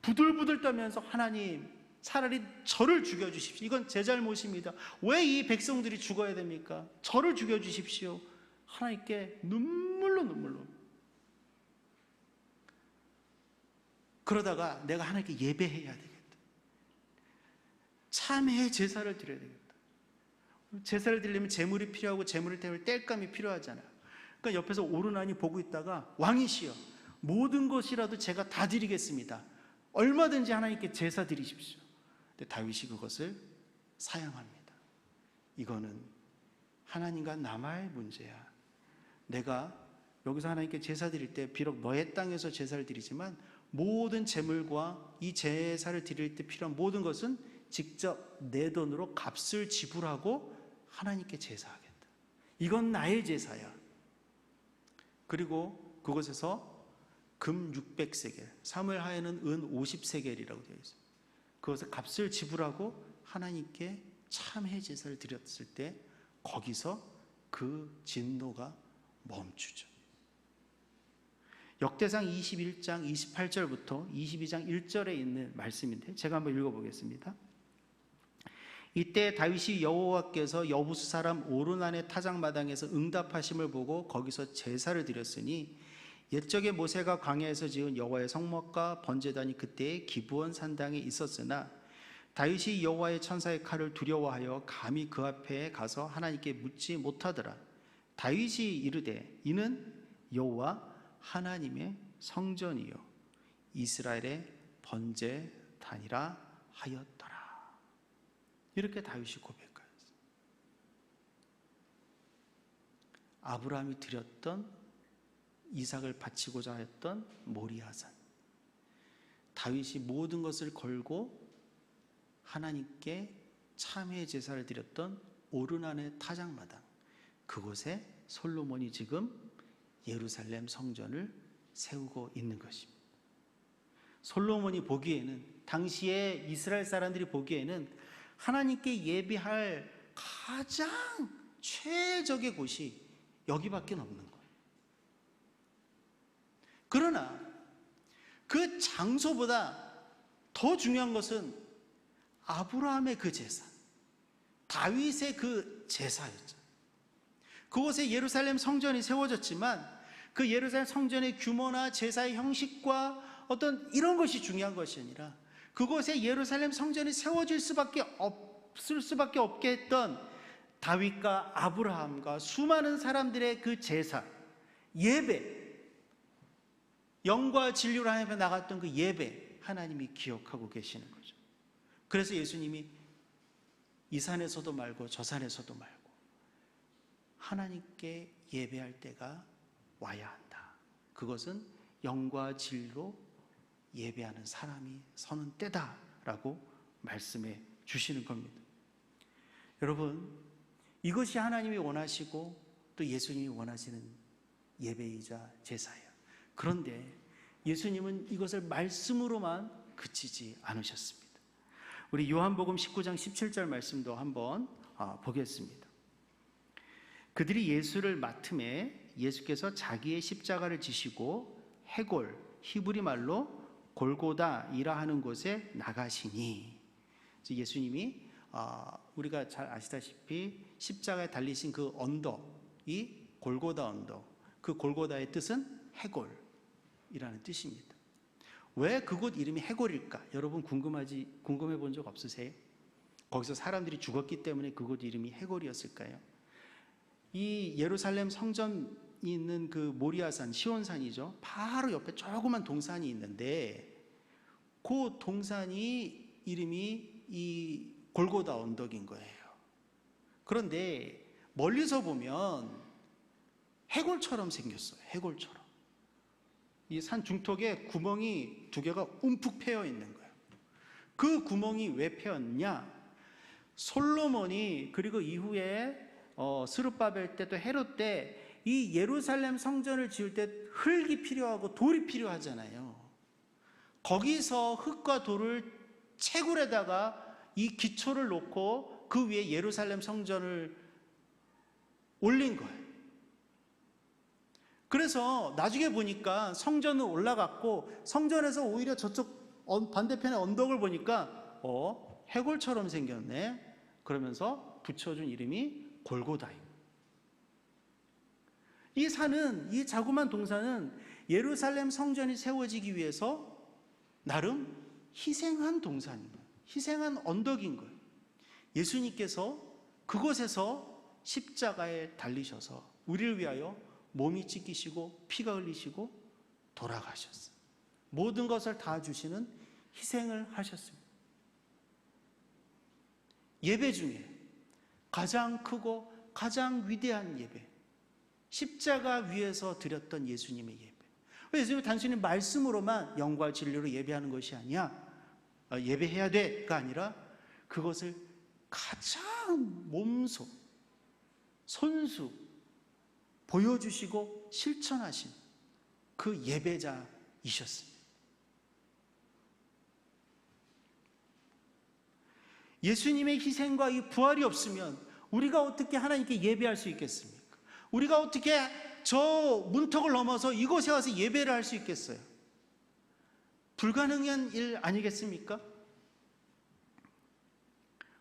부들부들 떨면서 하나님 차라리 저를 죽여주십시오. 이건 제 잘못입니다. 왜 이 백성들이 죽어야 됩니까? 저를 죽여주십시오. 하나님께 눈물로 그러다가 내가 하나님께 예배해야 되겠다. 참회의 제사를 드려야 되겠다. 제사를 드리려면 제물이 필요하고 제물을 태울 땔감이 필요하잖아요. 그러니까 옆에서 오르난이 보고 있다가 왕이시여 모든 것이라도 제가 다 드리겠습니다. 얼마든지 하나님께 제사 드리십시오. 근데 다윗이 그것을 사양합니다. 이거는 하나님과 남아의 문제야. 내가 여기서 하나님께 제사 드릴 때 비록 너의 땅에서 제사를 드리지만 모든 제물과 이 제사를 드릴 때 필요한 모든 것은 직접 내 돈으로 값을 지불하고 하나님께 제사하겠다. 이건 나의 제사야. 그리고 그곳에서 금 600세겔, 사물하에는 은 50세겔이라고 되어 있습니다. 그것을 값을 지불하고 하나님께 참회 제사를 드렸을 때 거기서 그 진노가 멈추죠. 역대상 21장 28절부터 22장 1절에 있는 말씀인데 제가 한번 읽어보겠습니다. 이때 다윗이 여호와께서 여부스 사람 오르난의 타작마당에서 응답하심을 보고 거기서 제사를 드렸으니 옛적에 모세가 광야에서 지은 여호와의 성막과 번제단이 그때의 기브온 산당에 있었으나 다윗이 여호와의 천사의 칼을 두려워하여 감히 그 앞에 가서 하나님께 묻지 못하더라. 다윗이 이르되 이는 여호와 하나님의 성전이요 이스라엘의 번제단이라 하였더라. 이렇게 다윗이 고백하였어요. 아브라함이 드렸던 이삭을 바치고자 했던 모리아산. 다윗이 모든 것을 걸고 하나님께 참회 제사를 드렸던 오르난의 타작마당. 그곳에 솔로몬이 지금 예루살렘 성전을 세우고 있는 것입니다. 솔로몬이 보기에는 당시에 이스라엘 사람들이 보기에는 하나님께 예배할 가장 최적의 곳이 여기밖에 없는 거예요. 그러나 그 장소보다 더 중요한 것은 아브라함의 그 제사, 다윗의 그 제사였죠. 그곳에 예루살렘 성전이 세워졌지만 그 예루살렘 성전의 규모나 제사의 형식과 어떤 이런 것이 중요한 것이 아니라 그곳에 예루살렘 성전이 세워질 수밖에 없을 수밖에 없게 했던 다윗과 아브라함과 수많은 사람들의 그 제사, 예배, 영과 진리로 하나님 앞에 나갔던 그 예배, 하나님이 기억하고 계시는 거죠. 그래서 예수님이 이 산에서도 말고 저 산에서도 말고 하나님께 예배할 때가 와야 한다. 그것은 영과 진리로 예배하는 사람이 서는 때다라고 말씀해 주시는 겁니다. 여러분, 이것이 하나님이 원하시고 또 예수님이 원하시는 예배이자 제사예요. 그런데 예수님은 이것을 말씀으로만 그치지 않으셨습니다. 우리 요한복음 19장 17절 말씀도 한번 보겠습니다. 그들이 예수를 맡음에 예수께서 자기의 십자가를 지시고 해골, 히브리 말로 골고다이라 하는 곳에 나가시니, 예수님이 우리가 잘 아시다시피 십자가에 달리신 그 언덕이 골고다 언덕, 그 골고다의 뜻은 해골이라는 뜻입니다. 왜 그곳 이름이 해골일까? 여러분 궁금해 본 적 없으세요? 거기서 사람들이 죽었기 때문에 그곳 이름이 해골이었을까요? 이 예루살렘 성전이 있는 그 모리아산, 시온산이죠. 바로 옆에 조그만 동산이 있는데 그 동산이 이름이 이 골고다 언덕인 거예요. 그런데 멀리서 보면 해골처럼 생겼어요. 해골처럼. 이 산 중턱에 구멍이 두 개가 움푹 패여 있는 거예요. 그 구멍이 왜 패였냐? 솔로몬이 그리고 이후에 스룹바벨 때 또 헤롯 때 이 예루살렘 성전을 지을 때 흙이 필요하고 돌이 필요하잖아요. 거기서 흙과 돌을 채굴에다가 이 기초를 놓고 그 위에 예루살렘 성전을 올린 거예요. 그래서 나중에 보니까 성전은 올라갔고 성전에서 오히려 저쪽 반대편의 언덕을 보니까 해골처럼 생겼네. 그러면서 붙여준 이름이 골고다입니다. 이 산은, 이 자그마한 동산은 예루살렘 성전이 세워지기 위해서 나름 희생한 동산입니다. 희생한 언덕인 거예요. 예수님께서 그곳에서 십자가에 달리셔서 우리를 위하여 몸이 찢기시고 피가 흘리시고 돌아가셨어요. 모든 것을 다 주시는 희생을 하셨습니다. 예배 중에 가장 크고 가장 위대한 예배, 십자가 위에서 드렸던 예수님의 예배. 예수님은 단순히 말씀으로만 영과 진리로 예배하는 것이 아니야, 예배해야 돼가 아니라 그것을 가장 몸소 손수 보여주시고 실천하신 그 예배자이셨습니다. 예수님의 희생과 이 부활이 없으면 우리가 어떻게 하나님께 예배할 수 있겠습니까? 우리가 어떻게 저 문턱을 넘어서 이곳에 와서 예배를 할 수 있겠어요? 불가능한 일 아니겠습니까?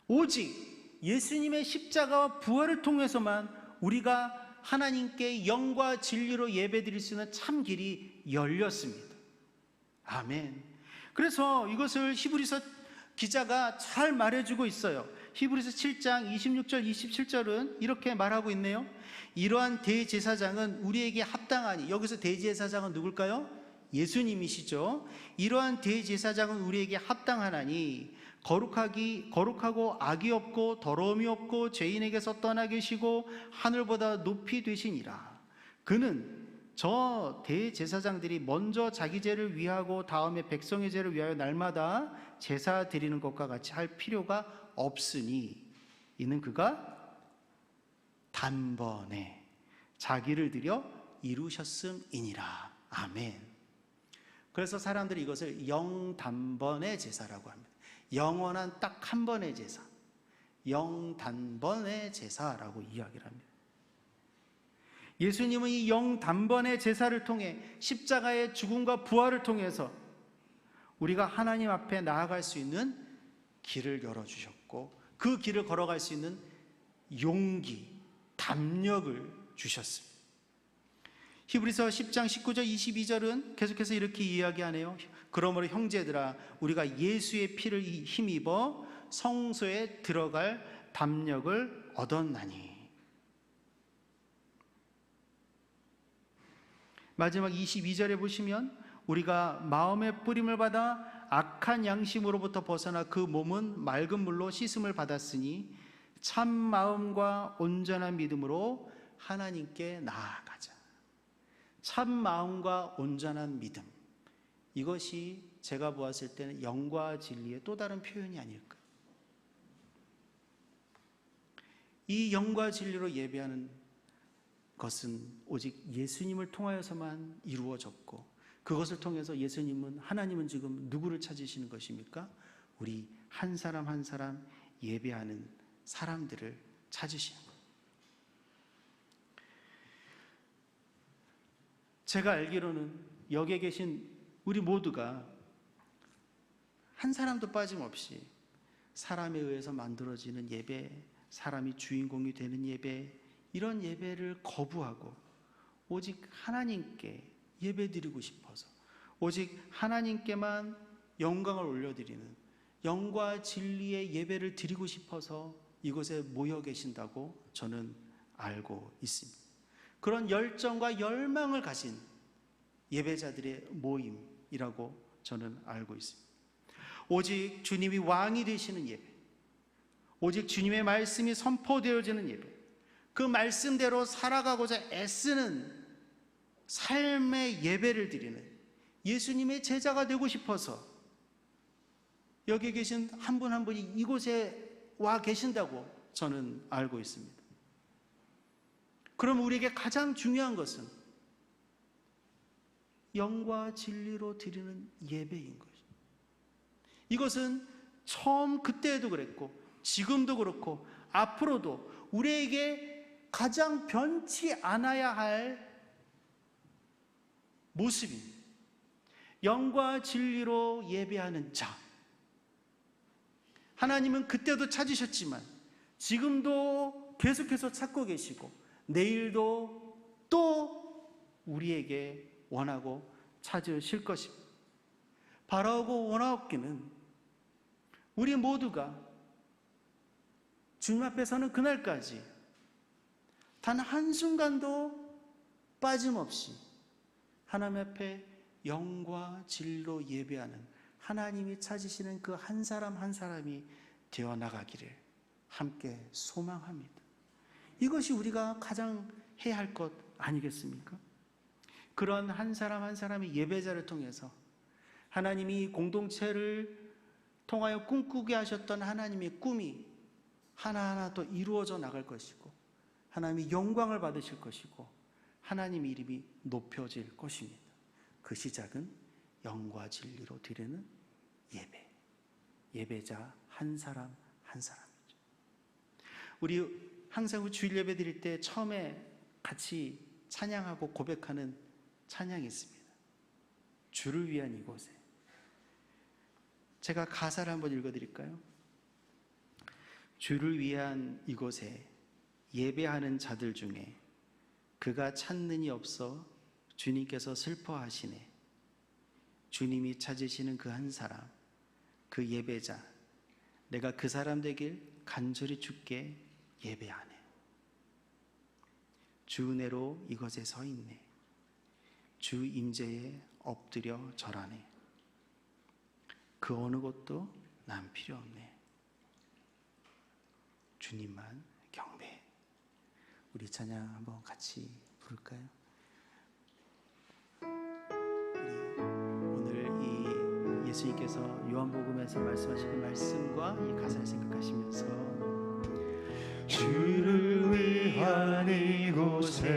오직 예수님의 십자가와 부활을 통해서만 우리가 하나님께 영과 진리로 예배드릴 수 있는 참 길이 열렸습니다. 아멘. 그래서 이것을 히브리서 기자가 잘 말해주고 있어요. 히브리서 7장 26절 27절은 이렇게 말하고 있네요. 이러한 대제사장은 우리에게 합당하니, 여기서 대제사장은 누굴까요? 예수님이시죠. 이러한 대제사장은 우리에게 합당하나니 거룩하고 악이 없고 더러움이 없고 죄인에게서 떠나 계시고 하늘보다 높이 되시니라. 그는 저 대제사장들이 먼저 자기 죄를 위하고 다음에 백성의 죄를 위하여 날마다 제사 드리는 것과 같이 할 필요가 없으니 이는 그가 단번에 자기를 드려 이루셨음이니라. 아멘. 그래서 사람들이 이것을 영단번의 제사라고 합니다. 영원한 딱 한 번의 제사, 영단번의 제사라고 이야기를 합니다. 예수님은 이 영단번의 제사를 통해 십자가의 죽음과 부활을 통해서 우리가 하나님 앞에 나아갈 수 있는 길을 열어주셨고 그 길을 걸어갈 수 있는 용기, 담력을 주셨습니다. 히브리서 10장 19절 22절은 계속해서 이렇게 이야기하네요. 그러므로 형제들아 우리가 예수의 피를 힘입어 성소에 들어갈 담력을 얻었나니. 마지막 22절에 보시면 우리가 마음의 뿌림을 받아 악한 양심으로부터 벗어나 그 몸은 맑은 물로 씻음을 받았으니 참 마음과 온전한 믿음으로 하나님께 나아가자. 참 마음과 온전한 믿음, 이것이 제가 보았을 때는 영과 진리의 또 다른 표현이 아닐까. 이 영과 진리로 예배하는 것은 오직 예수님을 통하여서만 이루어졌고 그것을 통해서 예수님은, 하나님은 지금 누구를 찾으시는 것입니까? 우리 한 사람 한 사람 예배하는 사람들을 찾으시는 것. 제가 알기로는 여기에 계신 우리 모두가 한 사람도 빠짐없이 사람에 의해서 만들어지는 예배, 사람이 주인공이 되는 예배, 이런 예배를 거부하고 오직 하나님께 예배드리고 싶어서, 오직 하나님께만 영광을 올려드리는 영과 진리의 예배를 드리고 싶어서 이곳에 모여 계신다고 저는 알고 있습니다. 그런 열정과 열망을 가진 예배자들의 모임이라고 저는 알고 있습니다. 오직 주님이 왕이 되시는 예배, 오직 주님의 말씀이 선포되어지는 예배, 그 말씀대로 살아가고자 애쓰는 삶의 예배를 드리는 예수님의 제자가 되고 싶어서 여기 계신 한 분 한 분이 이곳에 와 계신다고 저는 알고 있습니다. 그럼 우리에게 가장 중요한 것은 영과 진리로 드리는 예배인 것입니다. 이것은 처음 그때에도 그랬고 지금도 그렇고 앞으로도 우리에게 가장 변치 않아야 할 모습입니다. 영과 진리로 예배하는 자. 하나님은 그때도 찾으셨지만 지금도 계속해서 찾고 계시고 내일도 또 우리에게 원하고 찾으실 것입니다. 바라고 원하옵기는 우리 모두가 주님 앞에 서는 그날까지 단 한순간도 빠짐없이 하나님 앞에 영과 진리로 예배하는 하나님이 찾으시는 그 한 사람 한 사람이 되어 나가기를 함께 소망합니다. 이것이 우리가 가장 해야 할 것 아니겠습니까? 그런 한 사람 한 사람의 예배자를 통해서 하나님이 공동체를 통하여 꿈꾸게 하셨던 하나님의 꿈이 하나하나 더 이루어져 나갈 것이고 하나님이 영광을 받으실 것이고 하나님의 이름이 높여질 것입니다. 그 시작은 영과 진리로 드리는 예배, 예배자 한 사람 한 사람이죠. 우리 항상 주일 예배 드릴 때 처음에 같이 찬양하고 고백하는 찬양이 있습니다. 주를 위한 이곳에. 제가 가사를 한번 읽어드릴까요? 주를 위한 이곳에 예배하는 자들 중에 그가 찾는 이 없어 주님께서 슬퍼하시네. 주님이 찾으시는 그 한 사람, 그 예배자, 내가 그 사람 되길 간절히 주께 예배하네. 주 은혜로 이곳에 서 있네. 주 임재에 엎드려 절하네. 그 어느 것도 난 필요 없네. 주님만 경배해. 우리 찬양 한번 같이 부를까요? 오늘 이 예수님께서 요한복음에서 말씀하신 그 말씀과 이 가사를 생각하시면서 주를 위한 이곳에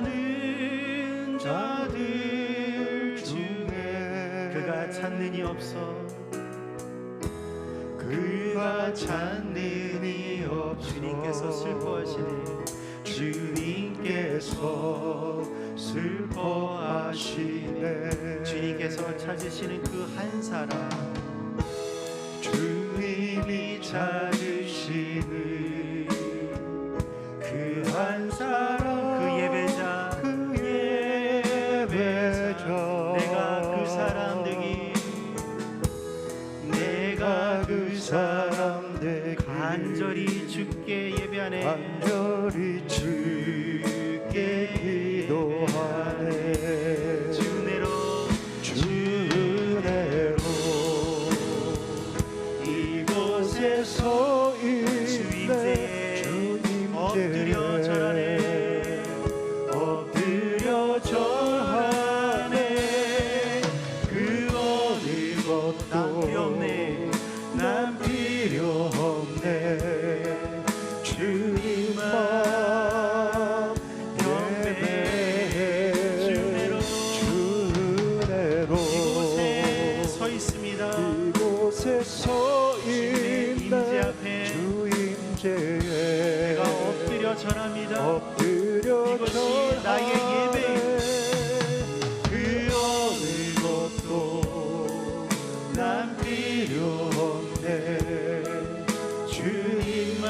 예배하는 자들 중에 그가 찾는 이 없어 그가 찾는 이 없어 주님께서 슬퍼하시네. 주님께서 슬퍼하시네. 주님께서 찾으시는 그 한 사람, 주님이 찾으시는 그 한 사람, 그 예배자, 그 예배자, 내가 그 사람 되기, 내가 그 사람 되기 간절히 주께 예배하네. 간절히 주께 기도하네. 주 은혜로 이곳에서 주임제에 엎드려 절하네. 엎드려 절하네. 그 어느 것도 난 필요 없네. 난 필요 없네. 주님만 예배해. 주은혜로 이곳에 서 있습니다. 이곳에 서 임재 있네. 앞에 주임제에 내가 엎드려 절합니다. 엎드려 이것이 절하네. 나의 예배입니다. 그 어느 것도 난 필요 없네. 주님만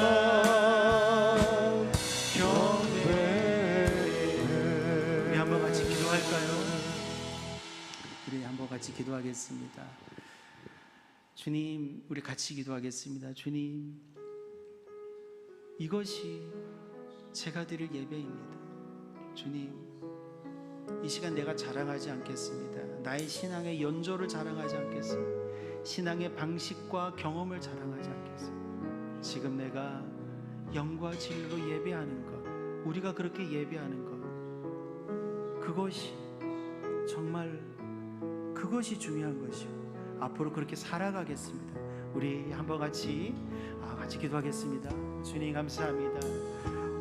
경배해. 우리 한번 같이 기도할까요? 우리 한번 같이 기도하겠습니다. 주님, 우리 같이 기도하겠습니다. 주님, 이것이 제가 드릴 예배입니다. 주님, 이 시간 내가 자랑하지 않겠습니다. 나의 신앙의 연조를 자랑하지 않겠습니다. 신앙의 방식과 경험을 자랑하지 않겠습니다. 지금 내가 영과 진리로 예배하는 것, 우리가 그렇게 예배하는 것, 그것이 정말 그것이 중요한 것이요. 앞으로 그렇게 살아가겠습니다. 우리 한번 같이 기도하겠습니다. 주님 감사합니다.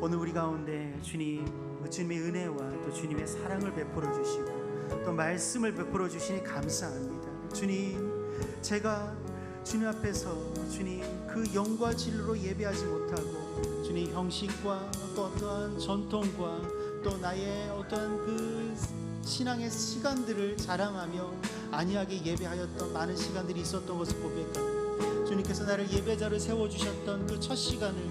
오늘 우리 가운데 주님, 주님의 은혜와 또 주님의 사랑을 베풀어 주시고 또 말씀을 베풀어 주시니 감사합니다. 주님, 제가 주님 앞에서 주님 그 영과 진리로 예배하지 못하고 주님 형식과 또 어떠한 전통과 또 나의 어떠한 그 신앙의 시간들을 자랑하며 안이하게 예배하였던 많은 시간들이 있었던 것을 고백합니다. 주님께서 나를 예배자를 세워주셨던 그 첫 시간을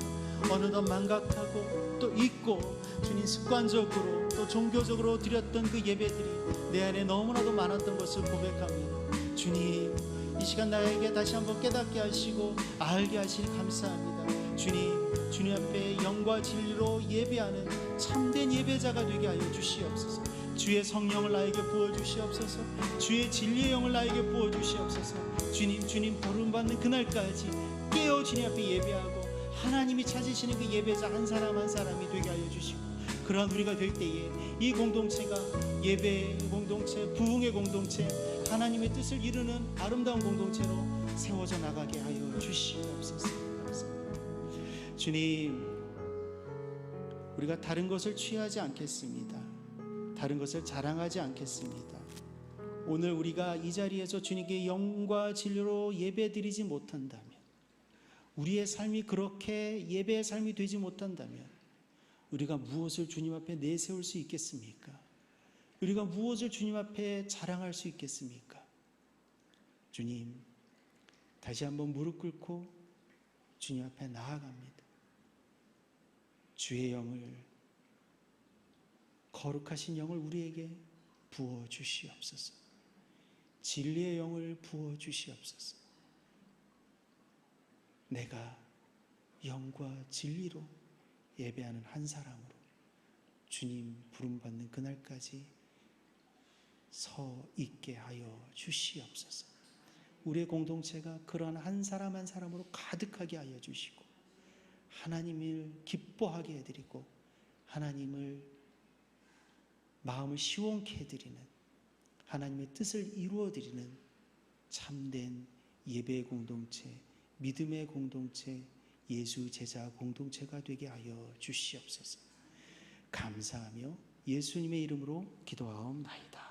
어느덧 망각하고 또 잊고 주님 습관적으로 또 종교적으로 드렸던 그 예배들이 내 안에 너무나도 많았던 것을 고백합니다. 주님, 이 시간 나에게 다시 한번 깨닫게 하시고 알게 하시니 감사합니다. 주님 앞에 영과 진리로 예배하는 참된 예배자가 되게 하여 주시옵소서. 주의 성령을 나에게 부어주시옵소서. 주의 진리의 영을 나에게 부어주시옵소서. 주님 부름받는 그날까지 깨어 주님 앞에 예배하고 하나님이 찾으시는 그 예배자 한 사람 한 사람이 되게 하여 주시고, 그러한 우리가 될 때에 이 공동체가 예배의 공동체, 부흥의 공동체, 하나님의 뜻을 이루는 아름다운 공동체로 세워져 나가게 하여 주시옵소서. 감사합니다. 주님, 우리가 다른 것을 취하지 않겠습니다. 다른 것을 자랑하지 않겠습니다. 오늘 우리가 이 자리에서 주님께 영과 진리로 예배드리지 못한다면, 우리의 삶이 그렇게 예배의 삶이 되지 못한다면 우리가 무엇을 주님 앞에 내세울 수 있겠습니까? 우리가 무엇을 주님 앞에 자랑할 수 있겠습니까? 주님, 다시 한번 무릎 꿇고 주님 앞에 나아갑니다. 주의 영을, 거룩하신 영을 우리에게 부어주시옵소서. 진리의 영을 부어주시옵소서. 내가 영과 진리로 예배하는 한 사람으로 주님 부름받는 그날까지 서 있게 하여 주시옵소서. 우리의 공동체가 그러한 한 사람 한 사람으로 가득하게 하여 주시고 하나님을 기뻐하게 해드리고 하나님을 마음을 시원케 해드리는, 하나님의 뜻을 이루어드리는 참된 예배의 공동체, 믿음의 공동체, 예수 제자 공동체가 되게 하여 주시옵소서. 감사하며 예수님의 이름으로 기도하옵나이다.